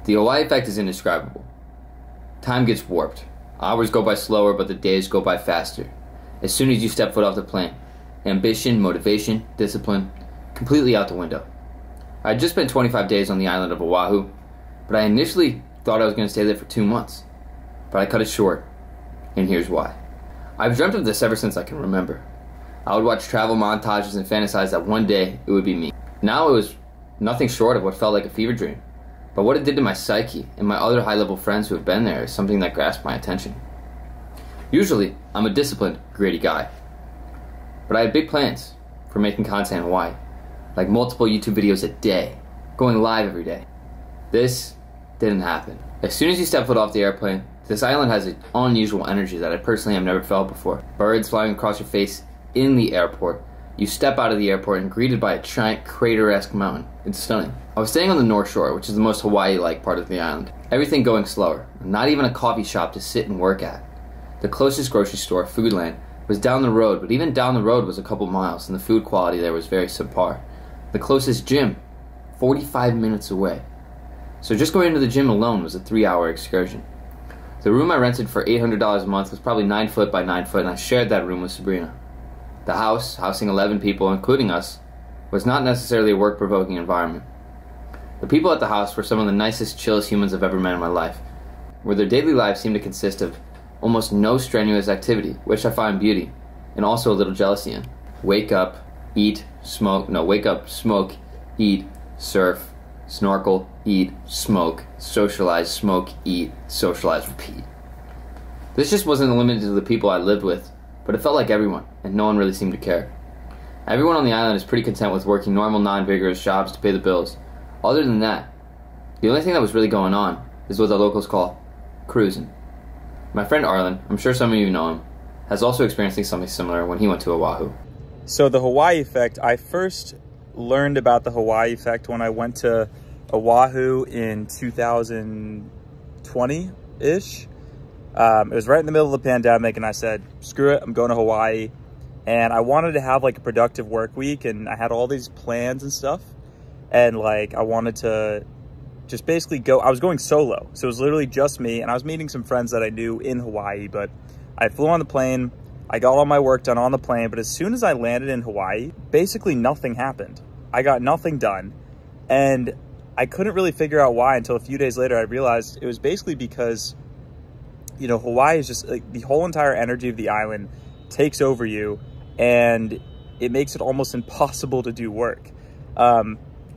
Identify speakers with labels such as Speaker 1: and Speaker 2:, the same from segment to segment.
Speaker 1: The Hawaii effect is indescribable. Time gets warped. Hours go by slower, but the days go by faster. As soon as you step foot off the plane, ambition, motivation, discipline, completely out the window. I had just spent 25 days on the island of Oahu, but I initially thought I was going to stay there for 2 months. But I cut it short, and here's why. I've dreamt of this ever since I can remember. I would watch travel montages and fantasize that one day it would be me. Now it was nothing short of what felt like a fever dream. But what it did to my psyche and my other high-level friends who have been there is something that grasped my attention. Usually, I'm a disciplined, gritty guy. But I had big plans for making content in Hawaii, like multiple YouTube videos a day, going live every day. This didn't happen. As soon as you step foot off the airplane, this island has an unusual energy that I personally have never felt before. Birds flying across your face in the airport. You step out of the airport and greeted by a giant crater-esque mountain. It's stunning. I was staying on the North Shore, which is the most Hawaii-like part of the island. Everything going slower. Not even a coffee shop to sit and work at. The closest grocery store, Foodland, was down the road, but even down the road was a couple miles, and the food quality there was very subpar. The closest gym, 45 minutes away. So just going to the gym alone was a 3-hour excursion. The room I rented for $800 a month was probably 9 foot by 9 foot, and I shared that room with Sabrina. The house, housing 11 people, including us, was not necessarily a work-provoking environment. The people at the house were some of the nicest, chillest humans I've ever met in my life, where their daily lives seemed to consist of almost no strenuous activity, which I find beauty, and also a little jealousy in. Wake up, smoke, eat, surf, snorkel, eat, smoke, socialize, smoke, eat, socialize, repeat. This just wasn't limited to the people I lived with, but it felt like everyone, and no one really seemed to care. Everyone on the island is pretty content with working normal, non-vigorous jobs to pay the bills. Other than that, the only thing that was really going on is what the locals call cruising. My friend Arlen, I'm sure some of you know him, has also experienced something similar when he went to Oahu.
Speaker 2: So the Hawaii effect, I first learned about the Hawaii effect when I went to Oahu in 2020-ish. It was right in the middle of the pandemic, and I said, screw it, I'm going to Hawaii. And I wanted to have like a productive work week, and I had all these plans and stuff. And like, I wanted to just basically go, I was going solo. So it was literally just me, and I was meeting some friends that I knew in Hawaii, but I flew on the plane. I got all my work done on the plane, but as soon as I landed in Hawaii, basically nothing happened. I got nothing done, and I couldn't really figure out why until a few days later. I realized it was basically because, you know, Hawaii is just like the whole entire energy of the island takes over you, and it makes it almost impossible to do work.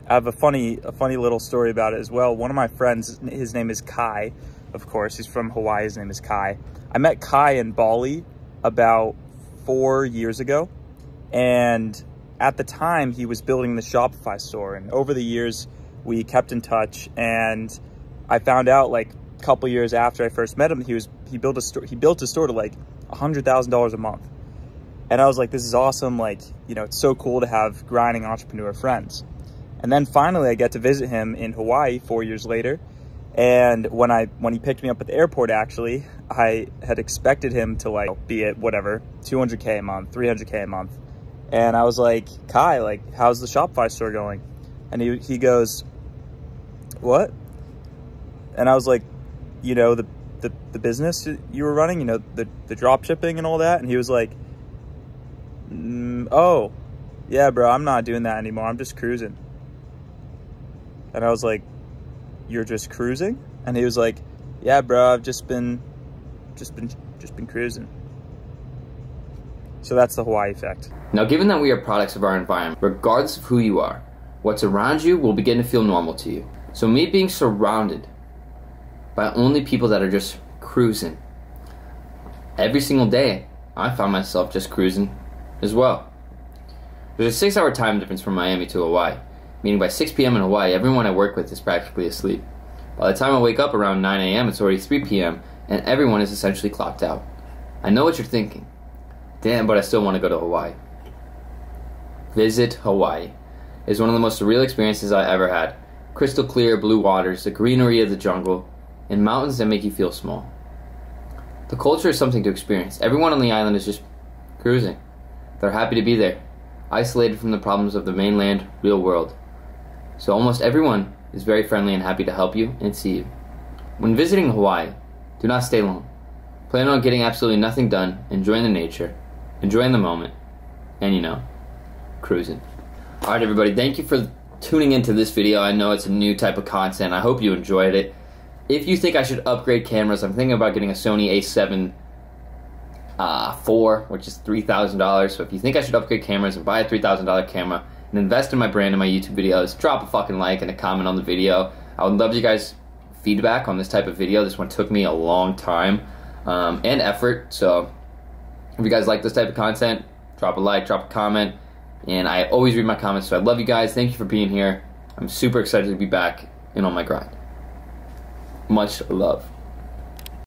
Speaker 2: I have a funny little story about it as well. One of my friends, his name is Kai, of course, he's from Hawaii, his name is Kai. I met Kai in Bali about 4 years ago, and at the time he was building the Shopify store, and over the years we kept in touch, and I found out like a couple years after I first met him, he built a store to like $100,000 a month. And I was like, this is awesome, like, you know, it's so cool to have grinding entrepreneur friends. And then finally I get to visit him in Hawaii 4 years later. And when he picked me up at the airport, actually, I had expected him to like be at whatever, 200K a month, 300K a month. And I was like, Kai, like, how's the Shopify store going? And he goes, what? And I was like, you know, the business you were running, you know, the drop shipping and all that. And he was like, oh, yeah, bro, I'm not doing that anymore. I'm just cruising. And I was like, you're just cruising? And he was like, yeah, bro, I've just been cruising. So that's the Hawaii effect.
Speaker 1: Now, given that we are products of our environment, regardless of who you are, what's around you will begin to feel normal to you. So me being surrounded by only people that are just cruising, every single day, I found myself just cruising as well. There's a 6-hour time difference from Miami to Hawaii, meaning by 6 p.m. in Hawaii, everyone I work with is practically asleep. By the time I wake up around 9 a.m., it's already 3 p.m., and everyone is essentially clocked out. I know what you're thinking. Damn, but I still want to go to Hawaii. Visit Hawaii. It's one of the most surreal experiences I ever had. Crystal clear blue waters, the greenery of the jungle, and mountains that make you feel small. The culture is something to experience. Everyone on the island is just cruising. They're happy to be there, isolated from the problems of the mainland real world. So almost everyone is very friendly and happy to help you and see you. When visiting Hawaii, do not stay long. Plan on getting absolutely nothing done, enjoying the nature, enjoying the moment, and cruising. Alright everybody, thank you for tuning into this video. I know it's a new type of content. I hope you enjoyed it. If you think I should upgrade cameras, I'm thinking about getting a Sony a7 IV, which is $3,000. So if you think I should upgrade cameras and buy a $3,000 camera and invest in my brand and my YouTube videos, drop a fucking like and a comment on the video. I would love you guys' feedback on this type of video. This one took me a long time and effort. So if you guys like this type of content, drop a like, drop a comment. And I always read my comments, so I love you guys. Thank you for being here. I'm super excited to be back and on my grind. Much love.